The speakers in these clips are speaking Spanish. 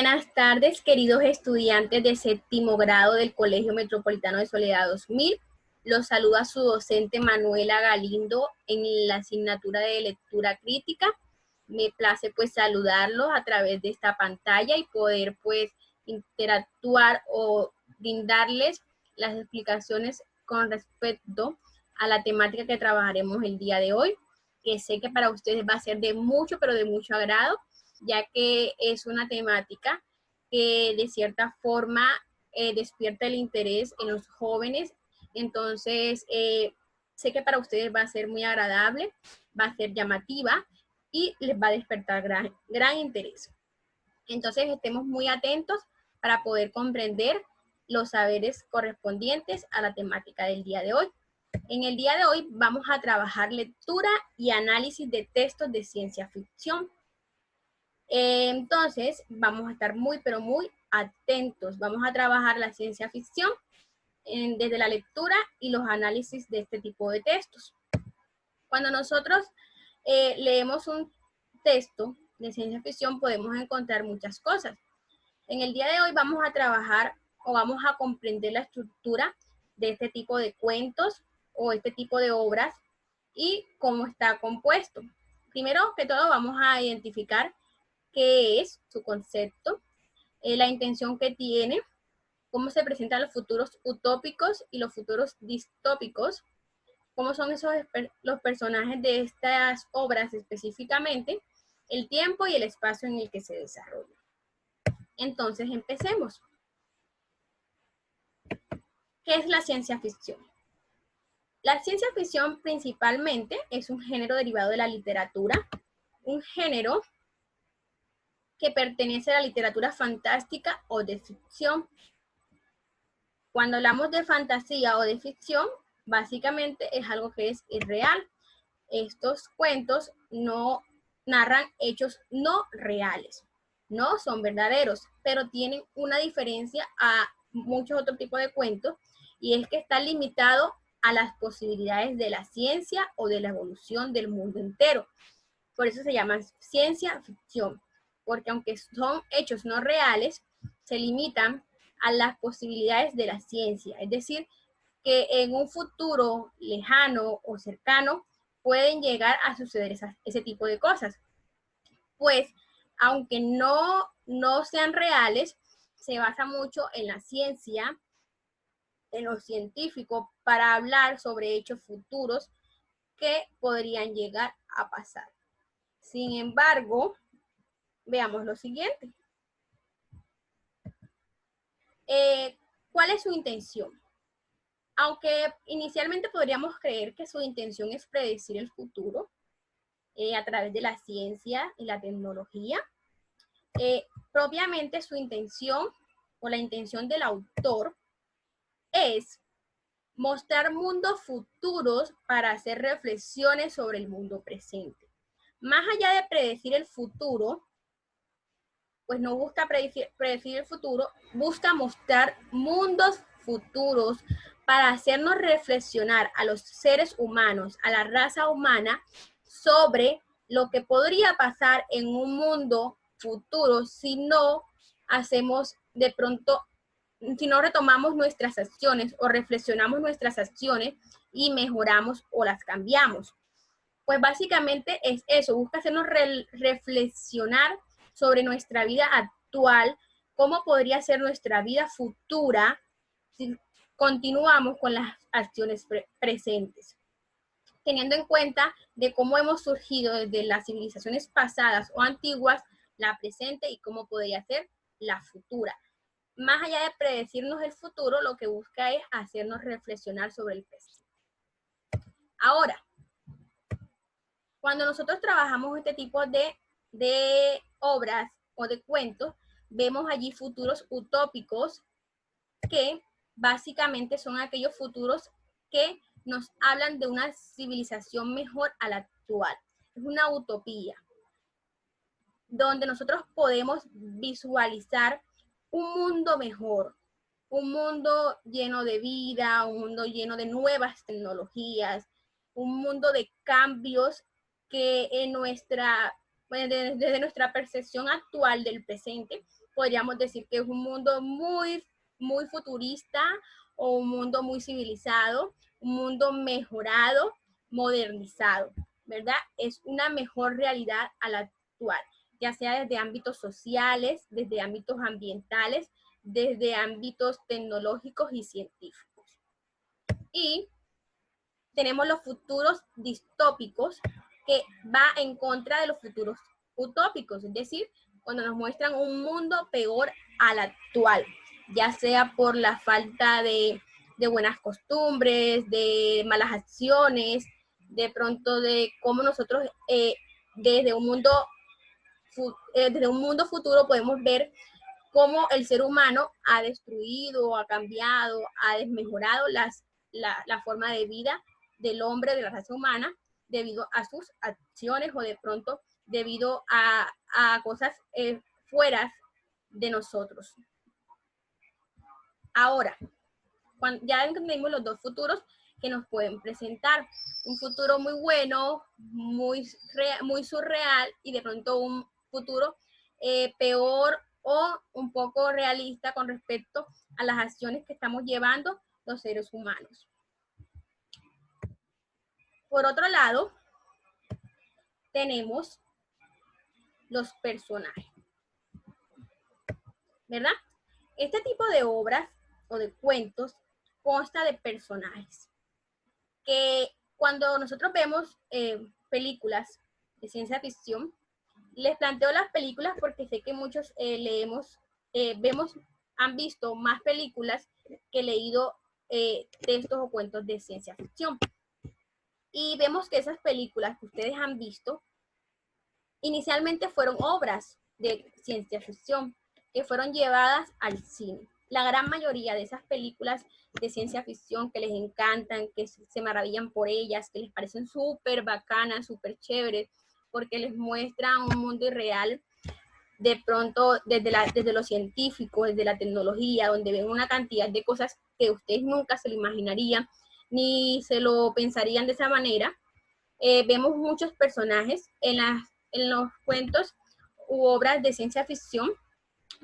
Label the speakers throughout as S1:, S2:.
S1: Buenas tardes, queridos estudiantes de séptimo grado del Colegio Metropolitano de Soledad 2000. Los saluda su docente Manuela Galindo en la asignatura de lectura crítica. Me place pues saludarlos a través de esta pantalla y poder pues interactuar o brindarles las explicaciones con respecto a la temática que trabajaremos el día de hoy, que sé que para ustedes va a ser de mucho, pero de mucho agrado, ya que es una temática que de cierta forma despierta el interés en los jóvenes. Entonces, sé que para ustedes va a ser muy agradable, va a ser llamativa y les va a despertar gran interés. Entonces, estemos muy atentos para poder comprender los saberes correspondientes a la temática del día de hoy. En el día de hoy vamos a trabajar lectura y análisis de textos de ciencia ficción. Entonces, vamos a estar muy, pero muy atentos. Vamos a trabajar la ciencia ficción desde la lectura y los análisis de este tipo de textos. Cuando nosotros leemos un texto de ciencia ficción, podemos encontrar muchas cosas. En el día de hoy vamos a trabajar o vamos a comprender la estructura de este tipo de cuentos o este tipo de obras y cómo está compuesto. Primero que todo, vamos a identificar qué es su concepto, la intención que tiene, cómo se presentan los futuros utópicos y los futuros distópicos, cómo son los personajes de estas obras específicamente, el tiempo y el espacio en el que se desarrolla. Entonces, empecemos. ¿Qué es la ciencia ficción? La ciencia ficción principalmente es un género derivado de la literatura, un género que pertenece a la literatura fantástica o de ficción. Cuando hablamos de fantasía o de ficción, básicamente es algo que es irreal. Estos cuentos no narran hechos no reales, no son verdaderos, pero tienen una diferencia a muchos otros tipos de cuentos, y es que está limitado a las posibilidades de la ciencia o de la evolución del mundo entero. Por eso se llama ciencia ficción, porque aunque son hechos no reales, se limitan a las posibilidades de la ciencia. Es decir, que en un futuro lejano o cercano pueden llegar a suceder ese tipo de cosas. Pues, aunque no sean reales, se basa mucho en la ciencia, en lo científico, para hablar sobre hechos futuros que podrían llegar a pasar. Sin embargo, veamos lo siguiente. ¿Cuál es su intención? Aunque inicialmente podríamos creer que su intención es predecir el futuro a través de la ciencia y la tecnología, propiamente su intención o la intención del autor es mostrar mundos futuros para hacer reflexiones sobre el mundo presente. Más allá de predecir el futuro, pues no busca predecir el futuro, busca mostrar mundos futuros para hacernos reflexionar a los seres humanos, a la raza humana, sobre lo que podría pasar en un mundo futuro si no hacemos de pronto, si no retomamos nuestras acciones o reflexionamos nuestras acciones y mejoramos o las cambiamos. Pues básicamente es eso, busca hacernos reflexionar sobre nuestra vida actual, cómo podría ser nuestra vida futura si continuamos con las acciones presentes. Teniendo en cuenta de cómo hemos surgido desde las civilizaciones pasadas o antiguas, la presente y cómo podría ser la futura. Más allá de predecirnos el futuro, lo que busca es hacernos reflexionar sobre el presente. Ahora, cuando nosotros trabajamos este tipo de obras o de cuentos, vemos allí futuros utópicos que básicamente son aquellos futuros que nos hablan de una civilización mejor a la actual. Es una utopía donde nosotros podemos visualizar un mundo mejor, un mundo lleno de vida, un mundo lleno de nuevas tecnologías, un mundo de cambios que desde nuestra percepción actual del presente, podríamos decir que es un mundo muy futurista o un mundo muy civilizado, un mundo mejorado, modernizado, ¿verdad? Es una mejor realidad a la actual, ya sea desde ámbitos sociales, desde ámbitos ambientales, desde ámbitos tecnológicos y científicos. Y tenemos los futuros distópicos, que va en contra de los futuros utópicos, es decir, cuando nos muestran un mundo peor al actual, ya sea por la falta de buenas costumbres, de malas acciones, de pronto de cómo nosotros desde un mundo futuro podemos ver cómo el ser humano ha destruido, ha cambiado, ha desmejorado la forma de vida del hombre, de la raza humana, debido a sus acciones o de pronto debido a cosas fuera de nosotros. Ahora, ya entendimos los dos futuros que nos pueden presentar. Un futuro muy bueno, muy surreal, y de pronto un futuro peor o un poco realista con respecto a las acciones que estamos llevando los seres humanos. Por otro lado, tenemos los personajes, ¿verdad? Este tipo de obras o de cuentos consta de personajes que cuando nosotros vemos películas de ciencia ficción, les planteo las películas porque sé que muchos han visto más películas que leído textos o cuentos de ciencia ficción. Y vemos que esas películas que ustedes han visto inicialmente fueron obras de ciencia ficción que fueron llevadas al cine. La gran mayoría de esas películas de ciencia ficción que les encantan, que se maravillan por ellas, que les parecen súper bacanas, súper chéveres, porque les muestran un mundo irreal, de pronto desde lo científico, desde la tecnología, donde ven una cantidad de cosas que ustedes nunca se lo imaginarían, ni se lo pensarían de esa manera. Vemos muchos personajes en los cuentos u obras de ciencia ficción.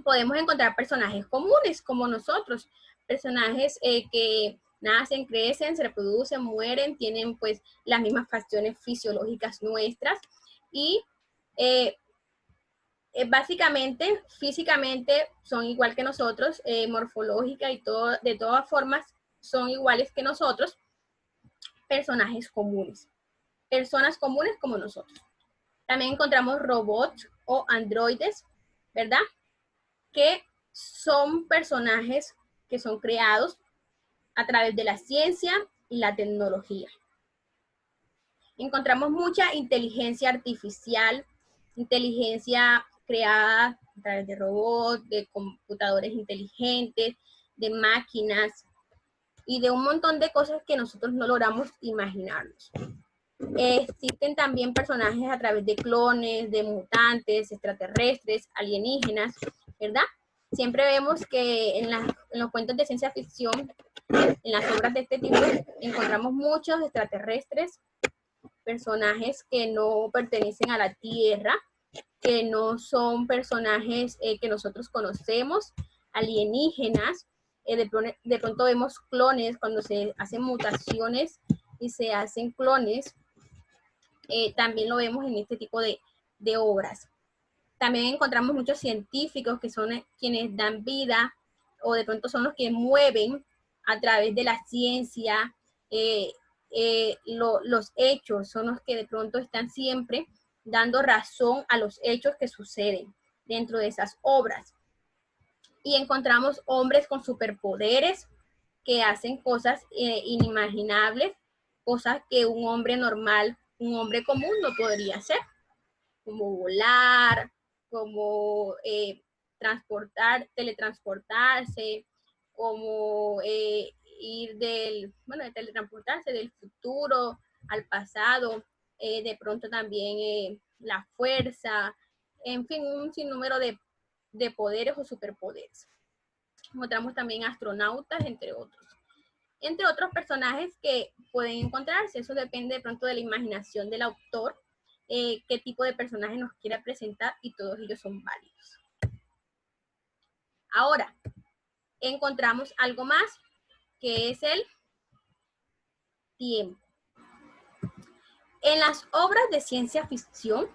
S1: Podemos encontrar personajes comunes como nosotros, personajes que nacen, crecen, se reproducen, mueren, tienen pues las mismas facciones fisiológicas nuestras y básicamente, físicamente son igual que nosotros, morfológica y todo, de todas formas son iguales que nosotros, personajes comunes, personas comunes como nosotros. También encontramos robots o androides, ¿verdad? Que son personajes que son creados a través de la ciencia y la tecnología. Encontramos mucha inteligencia artificial, inteligencia creada a través de robots, de computadores inteligentes, de máquinas y de un montón de cosas que nosotros no logramos imaginarnos. Existen también personajes a través de clones, de mutantes, extraterrestres, alienígenas, ¿verdad? Siempre vemos que en los cuentos de ciencia ficción, en las obras de este tipo, encontramos muchos extraterrestres, personajes que no pertenecen a la Tierra, que no son personajes que nosotros conocemos, alienígenas. De pronto vemos clones cuando se hacen mutaciones y se hacen clones. También lo vemos en este tipo de obras. También encontramos muchos científicos que son quienes dan vida o de pronto son los que mueven a través de la ciencia los hechos, son los que de pronto están siempre dando razón a los hechos que suceden dentro de esas obras. Y encontramos hombres con superpoderes que hacen cosas inimaginables, cosas que un hombre normal, un hombre común no podría hacer, como volar, como teletransportarse, como teletransportarse del futuro al pasado, de pronto también la fuerza, en fin, un sinnúmero de poderes o superpoderes. Encontramos también astronautas, entre otros personajes que pueden encontrarse. Eso depende de pronto de la imaginación del autor, qué tipo de personaje nos quiera presentar, y todos ellos son válidos. Ahora, encontramos algo más, que es el tiempo. En las obras de ciencia ficción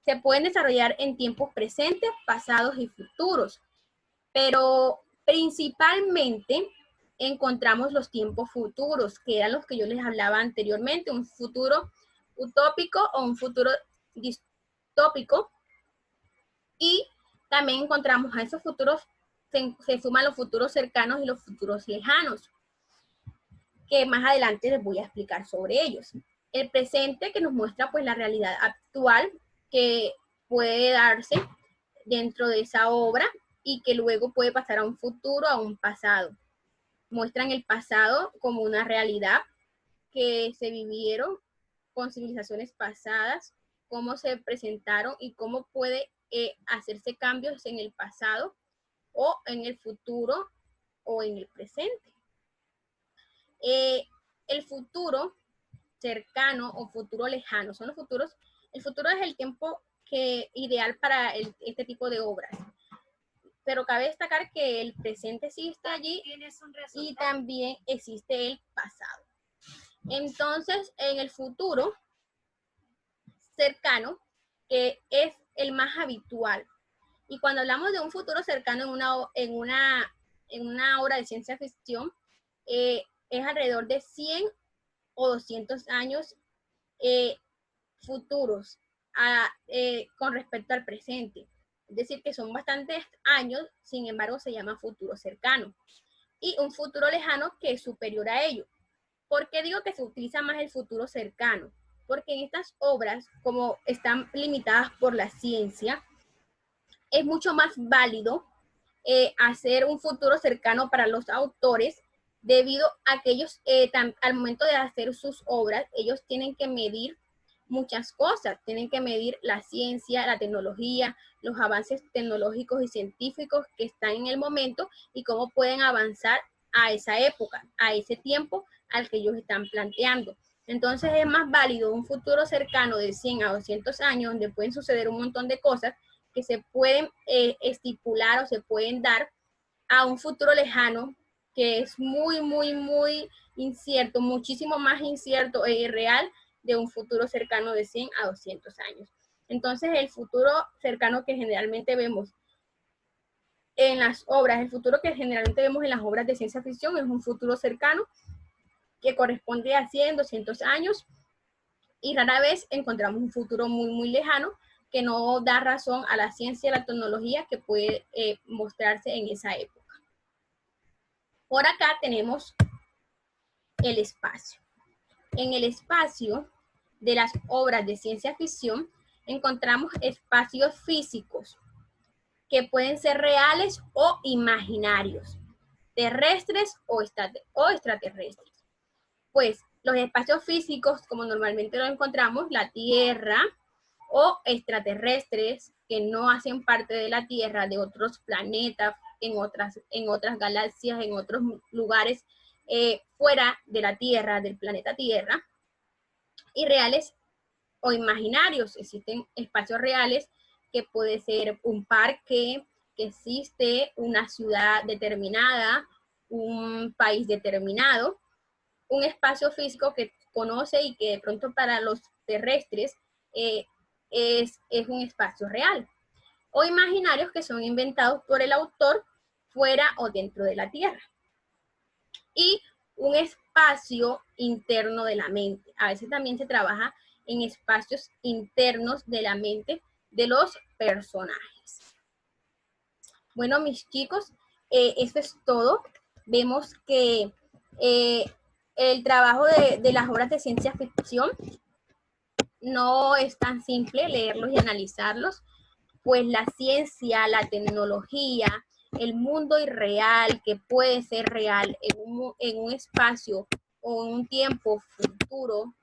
S1: se pueden desarrollar en tiempos presentes, pasados y futuros, pero principalmente encontramos los tiempos futuros, que eran los que yo les hablaba anteriormente, un futuro utópico o un futuro distópico, y también encontramos a esos futuros, se suman los futuros cercanos y los futuros lejanos, que más adelante les voy a explicar sobre ellos. El presente, que nos muestra pues la realidad actual que puede darse dentro de esa obra y que luego puede pasar a un futuro, a un pasado. Muestran el pasado como una realidad que se vivieron con civilizaciones pasadas, cómo se presentaron y cómo puede hacerse cambios en el pasado o en el futuro o en el presente. El futuro cercano o futuro lejano son los futuros. El futuro es el tiempo ideal para este tipo de obras, pero cabe destacar que el presente sí está allí y también existe el pasado. Entonces, en el futuro cercano, que es el más habitual, y cuando hablamos de un futuro cercano en una obra de ciencia ficción, es alrededor de 100 o 200 años futuros con respecto al presente. Es decir, que son bastantes años, sin embargo se llama futuro cercano. Y un futuro lejano que es superior a ello. ¿Por qué digo que se utiliza más el futuro cercano? Porque en estas obras, como están limitadas por la ciencia, es mucho más válido hacer un futuro cercano para los autores, debido a que ellos, al momento de hacer sus obras, ellos tienen que medir muchas cosas, tienen que medir la ciencia, la tecnología, los avances tecnológicos y científicos que están en el momento y cómo pueden avanzar a esa época, a ese tiempo al que ellos están planteando. Entonces es más válido un futuro cercano de 100 a 200 años, donde pueden suceder un montón de cosas que se pueden estipular o se pueden dar, a un futuro lejano que es muy, muy, muy incierto, muchísimo más incierto e irreal de un futuro cercano de 100 a 200 años. Entonces, el futuro cercano que generalmente vemos en las obras, el futuro que generalmente vemos en las obras de ciencia ficción es un futuro cercano que corresponde a 100, 200 años, y rara vez encontramos un futuro muy, muy lejano que no da razón a la ciencia y la tecnología que puede mostrarse en esa época. Por acá tenemos el espacio. En el espacio de las obras de ciencia ficción encontramos espacios físicos que pueden ser reales o imaginarios, terrestres o extraterrestres. Pues los espacios físicos, como normalmente lo encontramos, la Tierra, o extraterrestres que no hacen parte de la Tierra, de otros planetas, en otras galaxias, en otros lugares fuera de la Tierra, del planeta Tierra, y reales o imaginarios. Existen espacios reales que puede ser un parque, que existe una ciudad determinada, un país determinado, un espacio físico que conoce y que de pronto para los terrestres es un espacio real, o imaginarios que son inventados por el autor fuera o dentro de la Tierra. Y un espacio interno de la mente. A veces también se trabaja en espacios internos de la mente de los personajes. Bueno, mis chicos, eso es todo. Vemos que el trabajo de las obras de ciencia ficción no es tan simple leerlos y analizarlos, pues la ciencia, la tecnología, el mundo irreal que puede ser real en un espacio o en un tiempo futuro,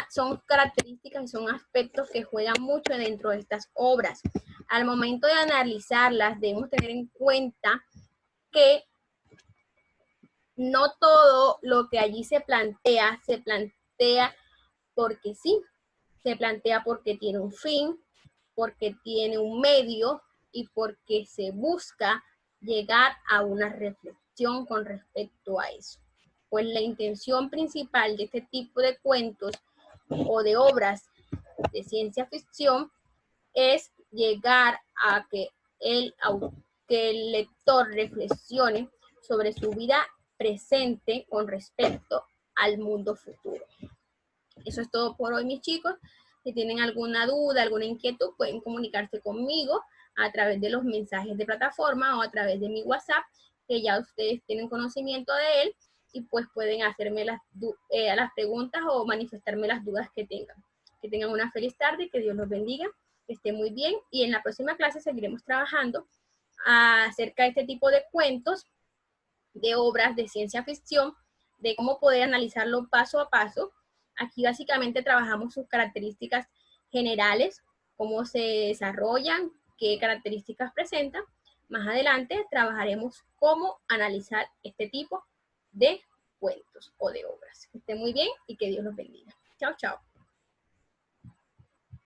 S1: son características y son aspectos que juegan mucho dentro de estas obras. Al momento de analizarlas, debemos tener en cuenta que no todo lo que allí se plantea porque sí, se plantea porque tiene un fin, porque tiene un medio, y porque se busca llegar a una reflexión con respecto a eso. Pues la intención principal de este tipo de cuentos o de obras de ciencia ficción es llegar a que el lector reflexione sobre su vida presente con respecto al mundo futuro. Eso es todo por hoy, mis chicos. Si tienen alguna duda, alguna inquietud, pueden comunicarse conmigo a través de los mensajes de plataforma o a través de mi WhatsApp, que ya ustedes tienen conocimiento de él, y pues pueden hacerme las preguntas o manifestarme las dudas que tengan. Que tengan una feliz tarde, que Dios los bendiga, que estén muy bien, y en la próxima clase seguiremos trabajando acerca de este tipo de cuentos, de obras de ciencia ficción, de cómo poder analizarlo paso a paso. Aquí básicamente trabajamos sus características generales, cómo se desarrollan, qué características presentan. Más adelante trabajaremos cómo analizar este tipo de cuentos o de obras. Que estén muy bien y que Dios los bendiga. Chao, chao.